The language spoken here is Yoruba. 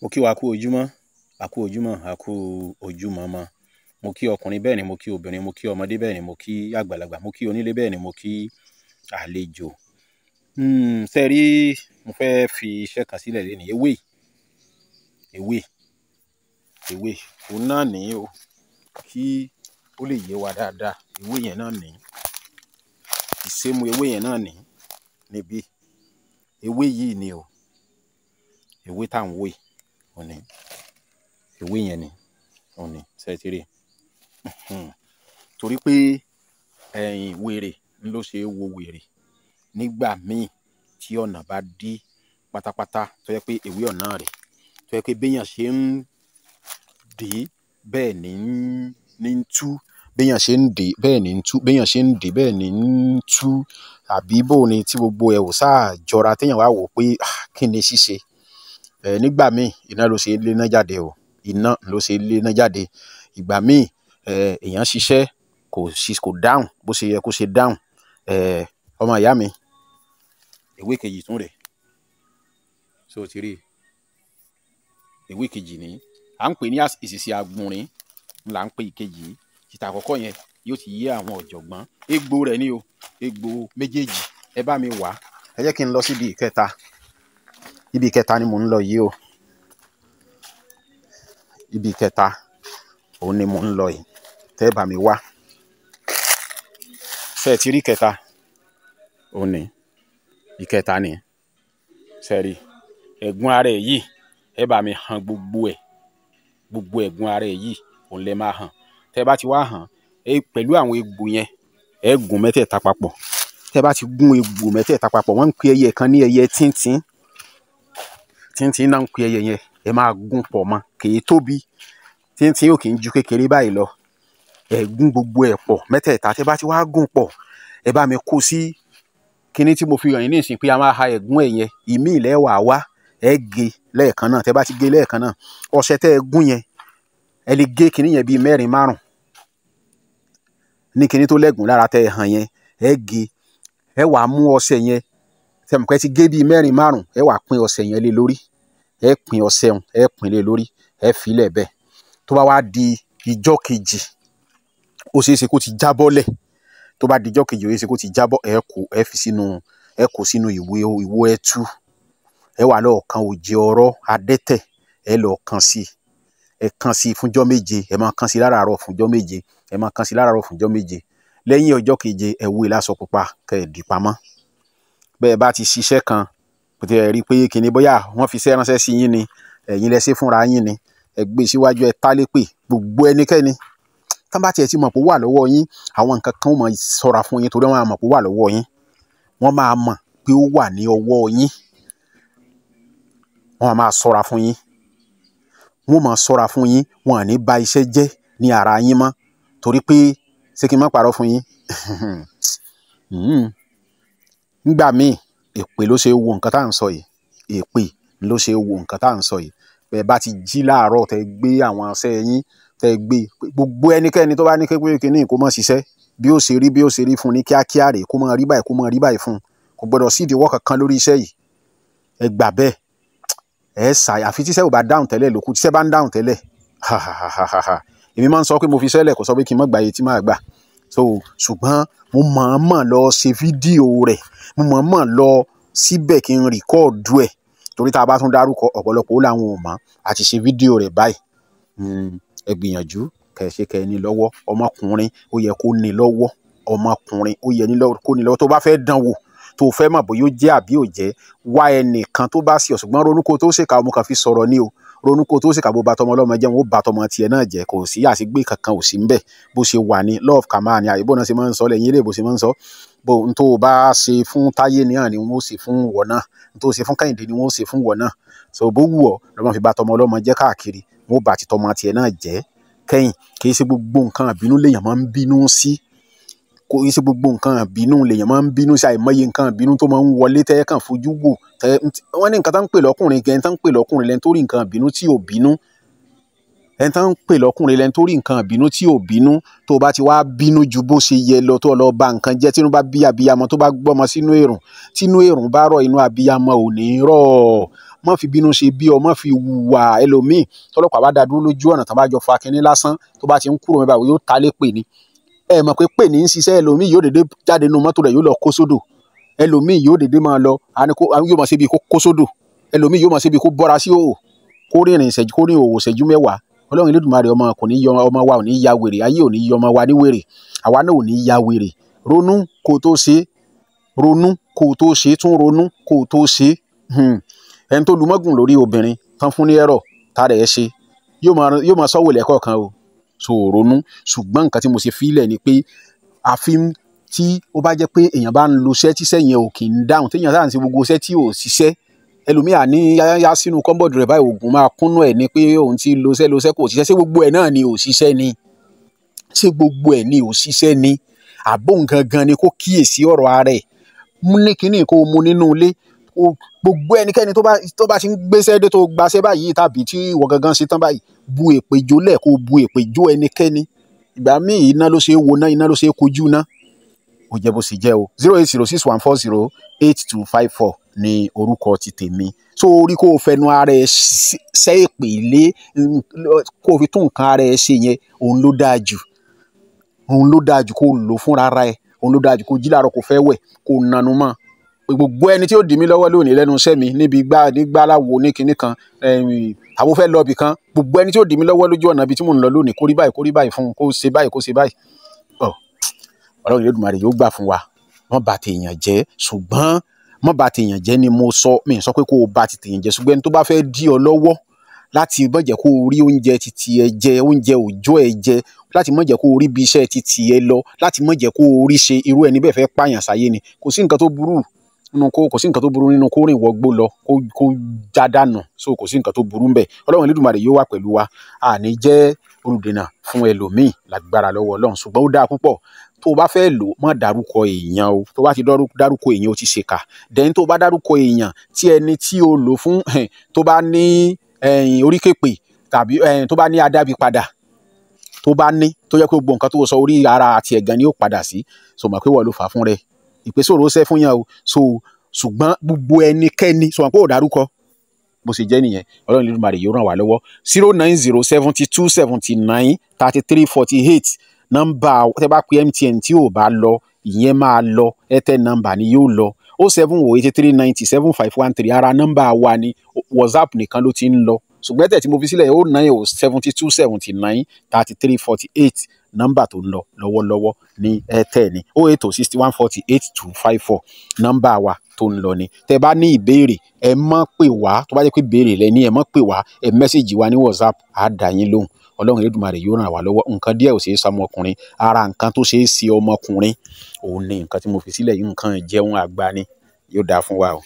Mo kí wa kú ojúmọ́, àkú ojúmọ́, àkú ojúmọmọ. Mo kí ọkùnrin bẹ́ẹ̀ ni mo kí obìnrin, mo kí ọmọdé bẹ́ẹ̀ ni mo kí àgbàlagbà, mo kí onílé bẹ́ẹ̀ ni mo kí àlejò. Ṣé rí, mo fẹ́ fi iṣẹ́ kan sílẹ̀ lẹ́ni ewé òun náà ní o, kí ó lè yé wa dáadáa. Ewé yẹn náà ní ìṣẹ́mu, ewé yẹn náà ní níbí. Ewé yìí ni o, ewé tá ń wò yìí òní, ewé yẹn ni òní, ṣé ti rí? Torí pé wèrè ló ṣe é wo wèrè nígbà míì tí ọ̀nà bá dí pátápátá, tó yẹ pé ewé ọ̀nà rẹ̀, tó yẹ pé béèyàn ṣe ń dè bẹ́ẹ̀ ni ń tú, béèyàn ṣe ń dè bẹ́ẹ̀ ni ń tú, béèyàn ṣe ń dè bẹ́ẹ̀ ni ń tú, àbí bó ni tí gbogbo ẹ̀ ò sáà jọra téèyàn wá wò pé kí ni ṣíṣe. Nígbà míì iná ló ṣe é léná jáde o, iná ló ṣe é léná jáde. Ìgbà míì èèyàn ṣiṣẹ́ kò dáhùn bó ṣe yẹ kó ṣe dáhùn. Ọmọ ìyá mi, ewé kejì tún rèé, ṣé o ti rí? Ewé kejì ni à ń pè ní ìsìsì àgbọ̀nrín, là ń pè ìkejì yìí. Títà àkọ́kọ́ yẹn yóò ti yé àwọn ọ̀jọ̀gbọ́n. Egbò rẹ̀ ni o, egbò méjèèjì. Ẹ bá mi wá, ẹ jẹ́ kí n lọ síbi ìkẹta. Ibi ìkẹta ni mò ń lọ yìí o. Ibi ìkẹta òun ni mò ń lọ yìí, tẹ́ bá mi wá. Ṣé ẹ ti rí ìkẹta? Òun ni ìkẹta ni, ṣé ẹ rí? Ẹ̀gún ara ẹ̀ yìí, ẹ bá mi hàn gbogbo ẹ̀gún ara ẹ̀ yìí, òun lẹ máa hàn. Tẹ́ bá ti wá hàn, pẹ̀lú àwọn egbò yẹn, ẹ gún mẹ́tẹ̀ẹ̀ta papọ̀. Tẹ́ bá ti gún egbò mẹ́tẹ̀ẹ̀ta papọ̀, wọ́n ń pe ẹyẹ kan ní ẹyẹ tíntín. Tíntín náà ń pe ẹyẹ yẹn, ẹ máa gún pọ̀ mọ́, kèé tóbi. Tíntín ò kì í ju kékeré báyìí lọ. Ẹ gún gbogbo ẹ̀ pọ̀ mẹ́tẹ̀ẹ̀ta. Tẹ́ bá ti wá gún pọ̀, ẹ bá mi kó sí kíní tí mo fi hàn yín ní ìsìn pé a máa ha ẹ̀gún ẹ̀ yẹn. Ìmí ilẹ̀ wà wá, ẹ gé lẹ́ẹ̀kan náà. Tẹ́ bá ti gé lẹ́ẹ̀kan náà, ọṣẹ tẹ́ ẹ gún yẹn, ẹ lè gé kíní yẹn bíi mẹ́rin márùn. Ní kíní tó lẹ́gùn lára tẹ́ ẹ hàn yẹn, ẹ gé. Ẹ wàá mú ọṣẹ yẹn, tẹ́ mọ̀ pé ẹ ti gé bíi mẹ́rin márùn, ẹ wàá pín ọṣẹ yẹn lé lórí. Ẹ pín ọṣẹ hun, ẹ pín lé lórí, ẹ fi lẹ̀ bẹ́ẹ̀. Tó bá wá di ìjọ́ kejì, ó ṣeé ṣe kó ti jábọ́lẹ̀. Tó bá di ìjọ́ kejì, ó ṣeé ṣe kó ti jábọ́. Ẹ kó sínú ìwo ẹtù. Ẹ wà lọ kan òjì ọ̀rọ̀ adẹ́tẹ̀, ẹ lọ kan sí. Ẹ kan sí fúnjọ́ méje. Ẹ máa kan sí láràárọ̀ fúnjọ́ méje. Ẹ máa kan sí láràárọ̀ fúnjọ́ méje. Lẹ́yìn ọjọ́ keje, ẹ wé lásọ pupa, kẹ́ ẹ dì pamọ́. Bẹ́ẹ̀ bá ti ṣiṣẹ́ kan, tẹ́ ẹ rí pé kíní bóyá wọ́n fi iṣẹ́ ránṣẹ́ sí yín ni, ẹ̀yin lẹ ṣe fúnra yín ni, ẹ gbé síwájú, ẹ tá lépè gbogbo ẹnikẹ́ni. Tán bá tiẹ̀ ti mọ̀ pé ó wà lọ́wọ́ yín, àwọn nǹkan kan ó máa ṣọ́ra fún yín torí wọ́n máa mọ̀ pé ó wà lọ́wọ́ yín. Wọ́n máa mọ̀ pé ó wà ní ọwọ́ yín. Wọ́n máa ṣọ́ra fún yín. Wọ́n máa ṣọ́ra fún yín. Wọn à ní ba iṣẹ́ jẹ́ ní ara yín mọ́. Torí pé ṣé kí n má parọ́ fún yín? Nígbà míì, èpè ló ṣe é wo nǹkan tá à ń sọ yìí. Èpè ló ṣe é wo nǹkan tá à ń sọ yìí. Bẹ́ẹ̀ bá ti jí láàárọ̀, tẹ́ gbé àwọn ọṣẹ yín, tẹ́ gbé gbogbo ẹnikẹ́ni tó bá ní kékeré kíní kó má ṣiṣẹ́. Bí ó ṣe rí fún ní kíákíá rè, kó máa rí báyìí, kó máa rí báyìí fún. Kò gbọdọ̀ sí ìdíwọ́ kankan lórí iṣẹ́ yìí. Ẹ gbà bẹ́ẹ̀. Àfi tíṣẹ́ ò bá dáhùn tẹ́lẹ̀ lókù. Tíṣẹ́ bá ń dáhùn tẹ́lẹ̀, èmi máa ń sọ pé mo fi ṣẹlẹ̀, kò sọ pé kí n má gba iye tí màá gbà. Ṣùgbọ́n mo mọ̀ọ́mọ̀ lọ ṣe fídíò rẹ̀. Mo mọ̀ọ́mọ̀ lọ síbẹ̀ kí n rìkọ́ọ̀dù ẹ̀. Torí tá a bá tún dárúkọ ọ̀pọ̀lọpọ̀ ó láwọn ò mọ̀. A ti ṣe fídíò rẹ̀ báyìí. Ẹ gbìyànjú kẹ́ ṣe kẹ́ ní lọ́wọ́. Ọmọkùnrin ó yẹ kó ní lọ́wọ́. Ọmọkùnrin ó yẹ kó ní lọ́wọ́. Tó bá fẹ́ dán wò, tó fẹ́ mọ̀ bóyá ó jẹ́ àbí ò jẹ́, wá ẹnìkan tó bá sí ọ. Ṣùgbọ́n ronú kó tó ṣèkà, ọmọ kan fi sọ̀rọ̀ ní o. Ronú kó tó ṣèkà, bó bá tọmọ ọlọ́mọ jẹ́, wọn ó bá tọmọ tiẹ̀ náà jẹ́. Kò sí àṣìgbé kankan ò sí ńbẹ̀. Bó ṣe wà ní love kàmáà ni àyíbó náà ṣe máa ń sọ, lẹ́yìn ilé ìbò ṣe máa ń sọ. N tó bá ṣe fún Táyé náà ni wọ́n ó ṣe fún wọ náà. N tó ṣe fún Kẹ́hìndé ni wọ́n ó ṣe fún wọ náà. Bó wù ọ́ lọ́mọ fi bá tọmọ ọlọ́mọ jẹ́ káàkiri, wọn ó bá ti tọmọ tiẹ̀ náà jẹ́. Kẹ́yìn, kì í ṣe gbogbo nǹkan àbínú lèèyàn máa ń bínú sí. Kò í ṣe gbogbo nǹkan àbínú lèèyàn máa ń bínú sí. Àìmọye nǹkan àbínú tó máa ń wọlé tẹ́ kàn fojú wò. Wọ́n ní nǹkan tá ń pè lọ́kùnrin, ẹni tá ń pè lọ́kùnrin lẹ́ni tó rí nǹkan àbínú tí ò bínú. Ẹni tá ń pè lọ́kùnrin lẹ́ni tó rí nǹkan àbínú tí ò bínú. Tó bá ti wá bínú ju bó ṣe yẹ lọ, tó lọ ba nǹkan jẹ́, tínú bá bí abiyamọ, tó bá gbọ́mọ sínú èrùn, tínú èrùn bá rọ̀, inú abiyamọ ò ní rọ̀. má fi bínú ṣe bí ọ, má fi hùwà ẹlòmíì tọ́lọ́pàá bá dá dúró lójú ọ̀nà tán bá jọ fa kinní lásán tó bá ti ń kúrò mẹ́bàá yóò ta lé pè ní. Ẹ mọ̀ pé pè ní ń ṣiṣẹ́, ẹlòmíì yóò dédé jáde nínú mọ́tò rẹ̀ yóò lọ kó sódò, ẹlòmíì yóò dédé máa lọ yóò máa ṣe bí kó sódò, ẹlòmíì yóò máa ṣe bí kó bọ́ra sí òwò, kó rìn òwò ìṣẹ́jú mẹ́wàá. Ọlọ́run Elédùmarè kò ní yọ ọmọ wa, ò ní ya wèrè, ayé ò ní yọ ọmọ wa ní wèrè, àwa náà ò ní ya wèrè. Ronú kó tó ṣe, ronú kó tó ṣe, tún ronú kó tó ṣe. Ẹni tó lu mọ́gùn lórí obìnrin tán fún ní ẹ̀rọ tá rẹ̀ ṣe yóò máa sọ́wọ́ lẹ́kọ̀ọ̀kan o. So ronú. Ṣùgbọ́n nǹkan tí mo ṣe fílẹ̀ ni pé àfi tí ó bá jẹ́ pé èèyàn bá ń lo iṣẹ́ tíṣẹ́ yẹn ò kì í dáhùn, téèyàn sáà ń ṣe gbogbo iṣẹ́ tí ò ṣiṣẹ́, ẹlòmíà ní yá sínú kọ́ńbọ̀dù rẹ̀ báyìí oògùn máa kúnnú ẹ̀ ní pé òun ti lo iṣẹ́ kò ṣiṣẹ́. Ṣé gbogbo ẹ̀ náà ni ò ṣiṣẹ́ ni? Ṣé gbogbo ẹ̀ ni ò ṣiṣẹ́ ni? Àbó nǹkan gan ni kó kíyèsí ọ̀rọ̀ ara ẹ̀. Mú ní kíní kó mu nínú ilé. Gbogbo ẹnikẹ́ni tó bá ti ń gbéṣẹ́ dé tó gbaṣẹ́ báyìí tàbí tí ìwọ gangan ṣe tán báyìí, bu èpè jólẹ̀ kó bu èpè jó ẹnikẹ́ni. Ìgbà míì iná ló ṣe é wo ná, iná ló ṣe é kojú ná. Ó jẹ́ bó ṣe jẹ́ o. 08061408254 ni orúkọ ti tèmi. So orí kó o fẹnu ara ẹ ṣẹ́ èpè lé, kó o fi tún nǹkan ara ẹ ṣe yẹn, òun ló dáa jù. Òun ló dáa jù kó o lò fúnra ara ẹ. Òun ló dáa jù kó o jí láàárọ̀ kó o fẹ́ wẹ̀ kó o nanu mọ́. Gbogbo ẹni tí ó dì mí lọ́wọ́ lónìí lẹ́nu iṣẹ́ mi níbi nígbà láwo ní kinní kan, àwọn fẹ́ lọ ibì kan, gbogbo ẹni tí ó dì mí lọ́wọ́ lójú ọ̀nà ibi tí mò ń lọ lónìí kó rí báyìí fún un, kó ṣe báyìí kó ṣe báyìí. Ọlọ́run Elédùmarè yóò gbà fún wa. Má bà tèèyàn jẹ́, ṣùgbọ́n má bà tèèyàn jẹ́ ni mo sọ, mi ò sọ pé kó o bà ti tèèyàn jẹ́, ṣùgbọ́n ẹni tó bá fẹ́ dí ọ lọ́wọ́ láti má jẹ́ kó o rí oúnjẹ titi ẹ jẹ, oúnjẹ òòjọ́ ẹ jẹ, láti má jẹ́ kó o rí bí iṣẹ́ titi ẹ lọ, láti má jẹ́ kó o rí ṣe, irú ẹni bẹ́ẹ̀ fẹ́ pààyàn sáyé ni. Kò sí nǹkan tó burú nínú kó rìn wọgbó lọ kó já dànù. So kò sí nǹkan tó burú ńbẹ̀. Ọlọ́run Elédùmarè yóò wà pẹ̀lú wa. Àní jẹ́ olùdènà fún ẹlòmíì lágbára lọ́wọ́ Ọlọ́run. Ṣùgbọ́n ó dáa púpọ̀ tó o bá fẹ́ lò, má dárúkọ èèyàn o. Tó bá ti dárúkọ èèyàn o ti ṣèkà. Then tó o bá dárúkọ èèyàn tí ẹni tí o lò fún tó bá ní oríkèpè tàbí tó bá ní adábi padà, tó bá ní tó yẹ kó gbogbo nǹkan tó sọ orí ara àti ẹ̀gàn ni ó padà sí. So mọ̀ pé wọ́n ló fà á fún rẹ̀. Ìpèsòrò ṣẹ́ fún yàn o. So ṣùgbọ́n gbogbo ẹnikẹ́ni sọ pé ò dárúkọ bó ṣe jẹ́ nìyẹn. Ọlọ́run Elédùmarè yóò ràn wá lọ́wọ́. 09072793348 nọ́mbà tẹ́ bá pe MTN tí ò bá lọ, ìyẹn máa lọ. Airtel nọ́mbà ni yóò lọ. 07083907513 ara nọ́mbà wa ni. WhatsApp nìkan ló ti ń lọ. Ṣùgbọ́n tẹ̀ tí mo fi sílẹ̀ 09072793348 nọ́mbà tó ń lọ lọ́wọ́lọ́wọ́ ní Airtel ni. 08061488254 nọ́mbà wa tó ń lọ ni. Tẹ́ bá ní ìbéèrè ẹ má pè wá, tó bá jẹ́ pé ìbéèrè lẹ ní ẹ má pè wá, ẹ mẹ́sẹ̀jì wa ní WhatsApp, á dá yín lóhùn. Ọlọ́run Elédùmarè yóò ràn wá lọ́wọ́. Nǹkan díẹ̀ ò ṣe é sọ ọmọkùnrin, ara nǹkan tó ṣe é ṣe ọmọkùnrin òun ni nǹkan tí mo fi sílẹ̀ yìí. Nǹkan ìjẹun àgbà ni. Yóò dáa fún wa o.